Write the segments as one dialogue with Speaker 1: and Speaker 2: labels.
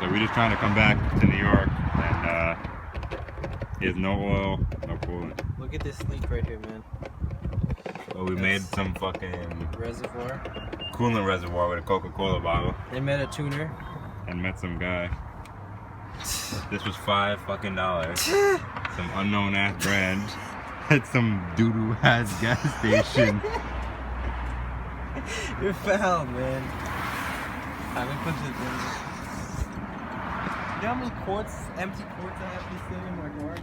Speaker 1: So we're just trying to come back to New York, and he has no oil, no coolant.
Speaker 2: Look at this leak right here, man.
Speaker 1: So we made some fucking
Speaker 2: reservoir,
Speaker 1: coolant reservoir with a Coca-Cola bottle.
Speaker 2: They met a tuner.
Speaker 1: And met some guy. This was $5 fucking. Some unknown ass brand at some doo-doo ass gas station.
Speaker 2: You're foul, man. Let me put this in. You know how many quarts, empty quarts I have to sit in my car?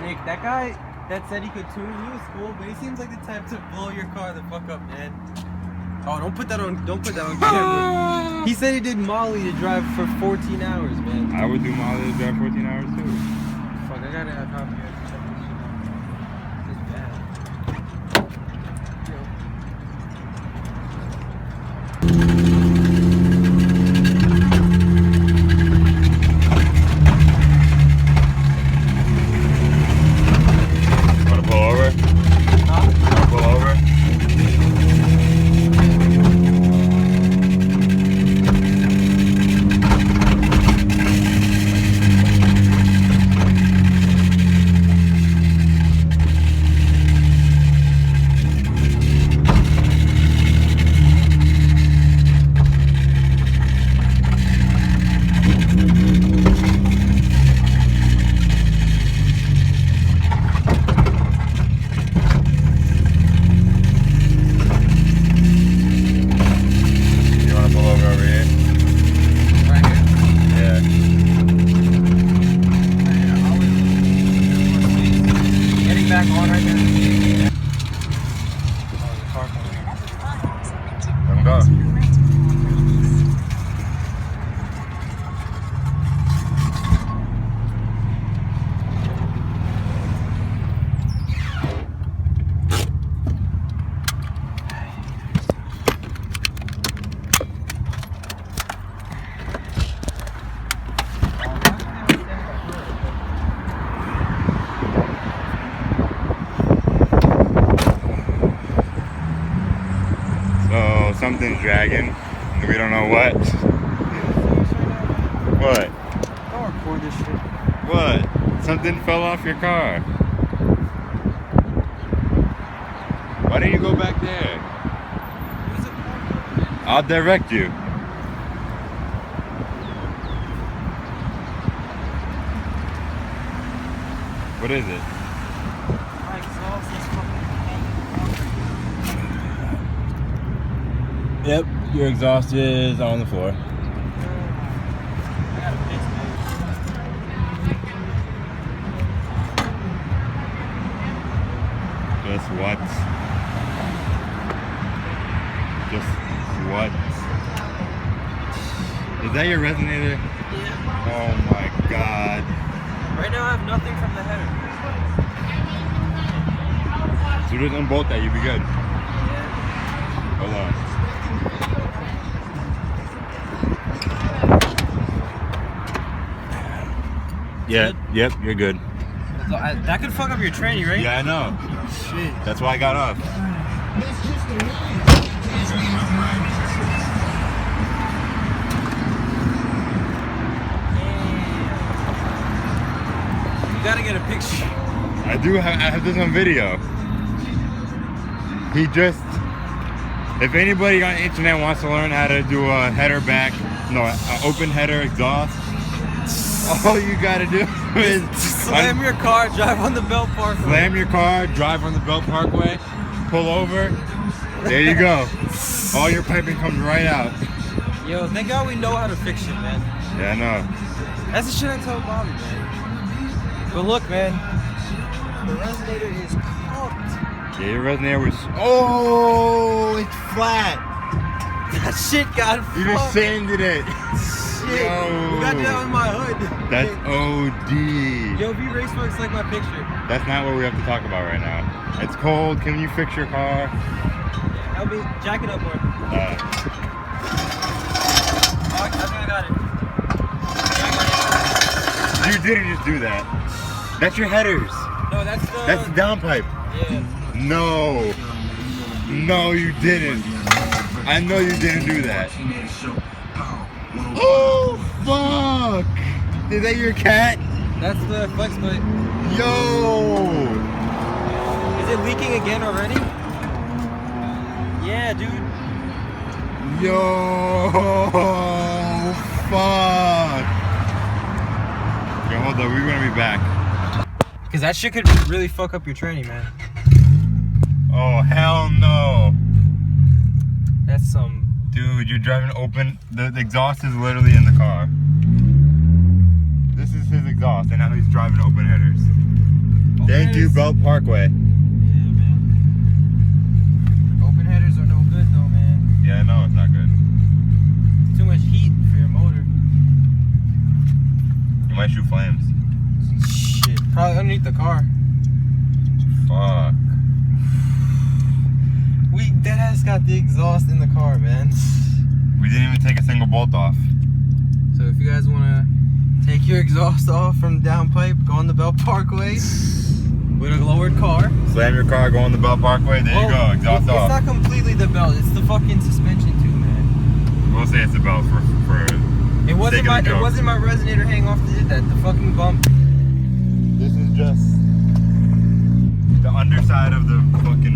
Speaker 2: Nick, that guy that said he could tune, he was cool, but he seems like the type to blow your car the fuck up, man. Oh, don't put that on camera. He said he did Molly to drive for 14 hours, man.
Speaker 1: I would do Molly to drive 14 hours too.
Speaker 2: Fuck, I gotta have copy here to check this shit out. It's bad.
Speaker 1: Wanna pull over?
Speaker 2: Huh?
Speaker 1: Wanna pull over?
Speaker 2: Back on right now.
Speaker 1: Let him go. Something's dragging. We don't know what. What?
Speaker 2: Don't record this shit.
Speaker 1: What? Something fell off your car. Why didn't you go back there? I'll direct you. What is it?
Speaker 2: My exhaust is fucking.
Speaker 1: Yep, your exhaust is on the floor.
Speaker 2: I gotta fix it.
Speaker 1: Just what? Just what? Is that your resonator?
Speaker 2: Yeah.
Speaker 1: Oh my god.
Speaker 2: Right now I have nothing from the header.
Speaker 1: So just unbolt that, you'll be good.
Speaker 2: Yeah.
Speaker 1: Hold on. Yeah, yep, you're good.
Speaker 2: That could fuck up your tranny, right?
Speaker 1: Yeah, I know.
Speaker 2: Shit.
Speaker 1: That's why I got off.
Speaker 2: You gotta get a picture.
Speaker 1: I have this on video. He just, if anybody on the internet wants to learn how to do a header back, no, an open header exhaust, all you gotta do is
Speaker 2: slam your car, drive on the Belt Parkway.
Speaker 1: Slam your car, drive on the Belt Parkway, pull over, there you go. All your piping comes right out.
Speaker 2: Yo, thank God we know how to fix shit, man.
Speaker 1: Yeah, I know.
Speaker 2: That's the shit I told Bobby, man. But look, man, the resonator is cooked.
Speaker 1: Yeah, your resonator was, oh, it's flat.
Speaker 2: That shit got
Speaker 1: You
Speaker 2: fucked.
Speaker 1: just sanded it.
Speaker 2: Shit.
Speaker 1: Yo.
Speaker 2: You got that on my hood.
Speaker 1: That's OD.
Speaker 2: Yo, V Raceworks like my picture.
Speaker 1: That's not what we have to talk about right now. It's cold. Can you fix your car?
Speaker 2: Help me jack it up more. Oh, I think I got it.
Speaker 1: You didn't just do that. That's your headers.
Speaker 2: No, that's the...
Speaker 1: That's the downpipe.
Speaker 2: Yeah.
Speaker 1: No. No, you didn't. I know you didn't do that. Oh, fuck. Is that your cat?
Speaker 2: That's the flex plate.
Speaker 1: Yo.
Speaker 2: Is it leaking again already? Yeah, dude.
Speaker 1: Yo. Fuck. Okay, hold on. We're gonna be back.
Speaker 2: Because that shit could really fuck up your tranny, man.
Speaker 1: Oh, hell no.
Speaker 2: That's some...
Speaker 1: Dude, you're driving open. The exhaust is literally in the car. This is his exhaust, and now he's driving open headers. Thank you, Belt Parkway.
Speaker 2: Yeah, man. Open headers are no good, though, man.
Speaker 1: Yeah, I know, it's not good.
Speaker 2: It's too much heat for your motor.
Speaker 1: You might shoot flames.
Speaker 2: Shit. Probably underneath the car.
Speaker 1: Fuck.
Speaker 2: We deadass got the exhaust in the car, man.
Speaker 1: We didn't even take a single bolt off.
Speaker 2: So if you guys want to take your exhaust off from the downpipe, go on the Belt Parkway with a lowered car.
Speaker 1: Slam your car, go on the Belt Parkway, there you go, exhaust off.
Speaker 2: It's not completely the belt, it's the fucking suspension too, man.
Speaker 1: We'll say it's a belt for
Speaker 2: It wasn't my resonator hang off that did that, the fucking bump.
Speaker 1: This is just the underside of the fucking